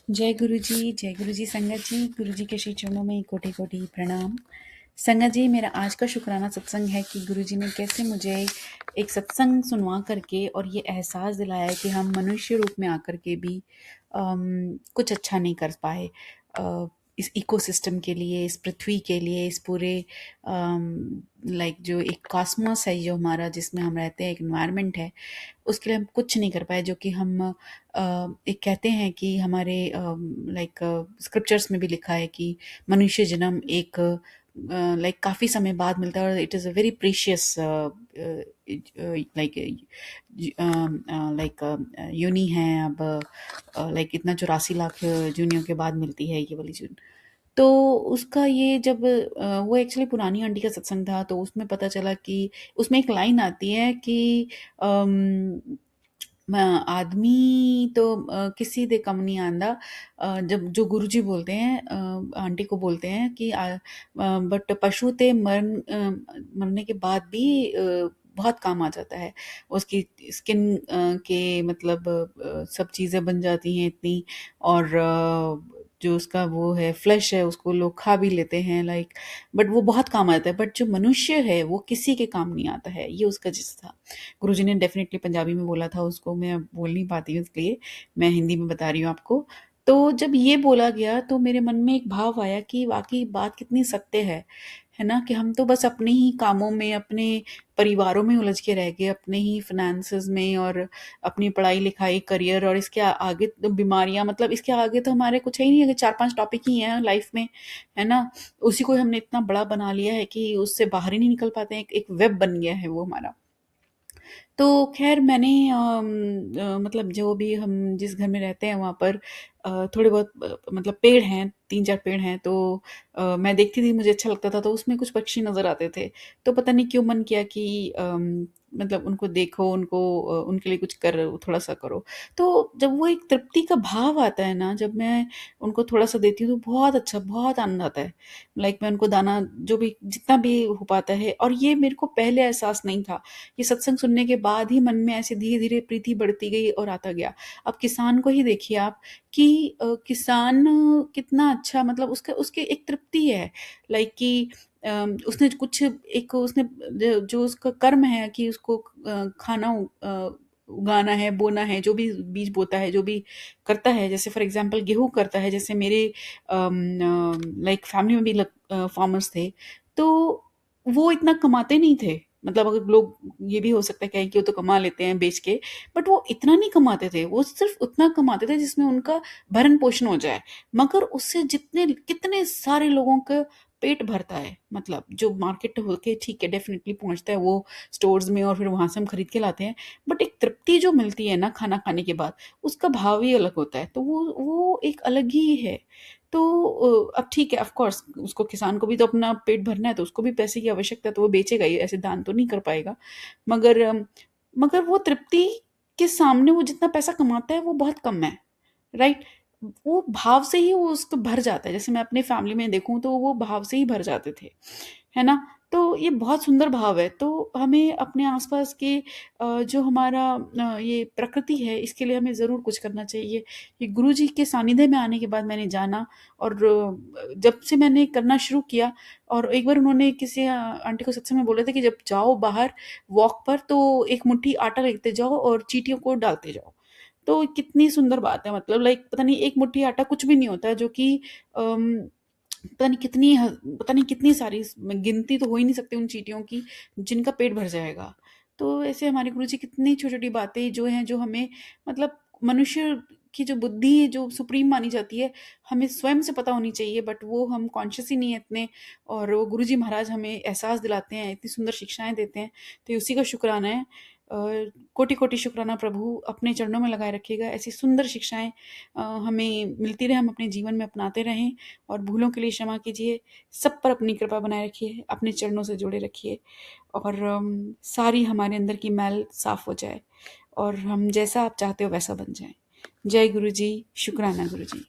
जय गुरु जी संगत जी। गुरु जी के श्री चरणों में कोटि कोटि प्रणाम। संगत जी, मेरा आज का शुक्राना सत्संग है कि गुरु जी ने कैसे मुझे एक सत्संग सुनवा करके और ये एहसास दिलाया कि हम मनुष्य रूप में आकर के भी कुछ अच्छा नहीं कर पाए। इस इकोसिस्टम के लिए, इस पृथ्वी के लिए, इस पूरे लाइक जो एक कॉस्मोस है जो हमारा, जिसमें हम रहते हैं, एक एनवायरनमेंट है, उसके लिए हम कुछ नहीं कर पाए। जो कि हम एक कहते हैं कि हमारे लाइक स्क्रिप्चर्स में भी लिखा है कि मनुष्य जन्म एक लाइक काफ़ी समय बाद मिलता है और it is a very precious like like यूनी है। अब लाइक इतना 84 लाख जूनियों के बाद मिलती है ये वाली जून। तो उसका ये जब वो एक्चुअली पुरानी आंटी का सत्संग था, तो उसमें पता चला कि उसमें एक लाइन आती है कि आदमी तो किसी दे कम नहीं आंदा। जब जो गुरुजी बोलते हैं, आंटी को बोलते हैं कि बट पशु ते मरने के बाद भी बहुत काम आ जाता है। उसकी स्किन के मतलब सब चीज़ें बन जाती हैं इतनी, और जो उसका वो है फ्लैश है, उसको लोग खा भी लेते हैं लाइक, बट वो बहुत काम आता है। बट जो मनुष्य है वो किसी के काम नहीं आता है, ये उसका जिस था। गुरुजी ने डेफ़िनेटली पंजाबी में बोला था, उसको मैं बोल नहीं पाती हूँ, इसलिए मैं हिंदी में बता रही हूँ आपको। तो जब ये बोला गया तो मेरे मन में एक भाव आया कि वाक़ई बात कितनी सत्य है ना? कि हम तो बस अपने ही कामों में, अपने परिवारों में उलझ के रह गए, अपने ही फ़ाइनेंसेस में और अपनी पढ़ाई-लिखाई, करियर और इसके आगे तो बीमारियाँ, मतलब इसके आगे तो हमारे कुछ है ही नहीं, अगर 4-5 टॉपिक ही हैं लाइफ़ में, है ना? उसी को हमने इतना बड़ा बना लिया है कि उससे बाहर ही नहीं निकल पाते हैं, एक वेब बन गया है वो हमारा। तो ख़ैर मैंने मतलब जो भी हम जिस घर में रहते हैं वहाँ पर थोड़े बहुत मतलब पेड़ हैं, 3-4 पेड़ हैं, तो मैं देखती थी, मुझे अच्छा लगता था, तो उसमें कुछ पक्षी नज़र आते थे। तो पता नहीं क्यों मन किया कि मतलब उनको देखो, उनको उनके लिए कुछ कर थोड़ा-सा करो। तो जब वो एक तृप्ति का भाव आता है ना, जब मैं उनको थोड़ा-सा देती हूँ तो बहुत अच्छा, बहुत आनंद आता है। लाइक मैं उनको दाना जो भी जितना भी हो पाता है, और ये मेरे को पहले एहसास नहीं था। ये सत्संग सुनने के बाद ही मन में ऐसे धीरे-धीरे प्रीति बढ़ती गई और आता गया। अब किसान को ही देखिए आप कि किसान कितना अच्छा, मतलब उसका उसकी एक तृप्ति है लाइक कि उसने कुछ एक उसने जो उसका कर्म है कि उसको खाना उगाना है, बोना है, जो भी बीज बोता है, जो भी करता है, जैसे फॉर एग्ज़ाम्पल गेहूँ करता है, जैसे मेरे लाइक फैमिली में भी फार्मर्स थे, तो वो इतना कमाते नहीं थे। मतलब अगर लोग ये भी हो सकता है कहें कि वो तो कमा लेते हैं बेच के, बट वो इतना नहीं कमाते थे। वो सिर्फ़ उतना कमाते थे जिसमें उनका भरण-पोषण हो जाए। मगर उससे जितने कितने सारे लोगों का पेट भरता है। मतलब जो मार्केट होके ठीक है डेफ़िनिटली पहुँचता है वो स्टोर्स में, और फिर वहाँ से हम खरीद के लाते हैं। बट एक तृप्ति जो मिलती है ना खाना खाने के बाद, उसका भाव ही अलग होता है। तो वो एक अलग ही है। तो अब ठीक है, ऑफ़ कोर्स उसको, किसान को भी तो अपना पेट भरना है, तो उसको भी पैसे की आवश्यकता है, तो वो बेचेगा ही, ऐसे दान तो नहीं कर पाएगा। मगर मगर वो तृप्ति के सामने वो जितना पैसा कमाता है वो बहुत कम है, राइट? वो भाव से ही वो उसको भर जाता है। जैसे मैं अपनी फैमिली में देखूँ तो वो भाव से ही भर जाते थे, है ना? तो ये बहुत सुंदर भाव है। तो हमें अपने आस-पास के जो हमारा ये प्रकृति है, इसके लिए हमें ज़रूर कुछ करना चाहिए। ये गुरुजी के सानिध्य में आने के बाद मैंने जाना, और जब से मैंने करना शुरू किया, और एक बार उन्होंने किसी आंटी को सत्संग में बोले थे कि जब जाओ बाहर वॉक पर तो एक मुट्ठी आटा लेते जाओ और चींटियों को डालते जाओ। तो कितनी सुंदर बात है, मतलब लाइक पता नहीं एक मुट्ठी आटा कुछ भी नहीं होता, जो कि अम, पता नहीं कितनी सारी, गिनती तो हो ही नहीं सकती उन चींटियों की जिनका पेट भर जाएगा। तो ऐसे हमारे गुरुजी कितनी छोटी-छोटी बातें जो हैं, जो हमें मतलब मनुष्य की जो बुद्धि जो सुप्रीम मानी जाती है, हमें स्वयं से पता होनी चाहिए, बट वो हम कॉन्शियस ही नहीं है इतने, और वो गुरुजी महाराज हमें एहसास दिलाते हैं, इतनी सुंदर शिक्षाएँ देते हैं, तो ये उसी का शुक्राना है। कोटि-कोटि शुक्राना प्रभु, अपने चरणों में लगाए रखिएगा। ऐसी सुंदर शिक्षाएँ हमें मिलती रहें, हम अपने जीवन में अपनाते रहें, और भूलों के लिए क्षमा कीजिए। सब पर अपनी कृपा बनाए रखिए, अपने चरणों से जोड़े रखिए, और सारी हमारे अंदर की मैल साफ़ हो जाए, और हम जैसा आप चाहते हो वैसा बन जाएँ। जय गुरु जी, शुक्राना गुरु जी।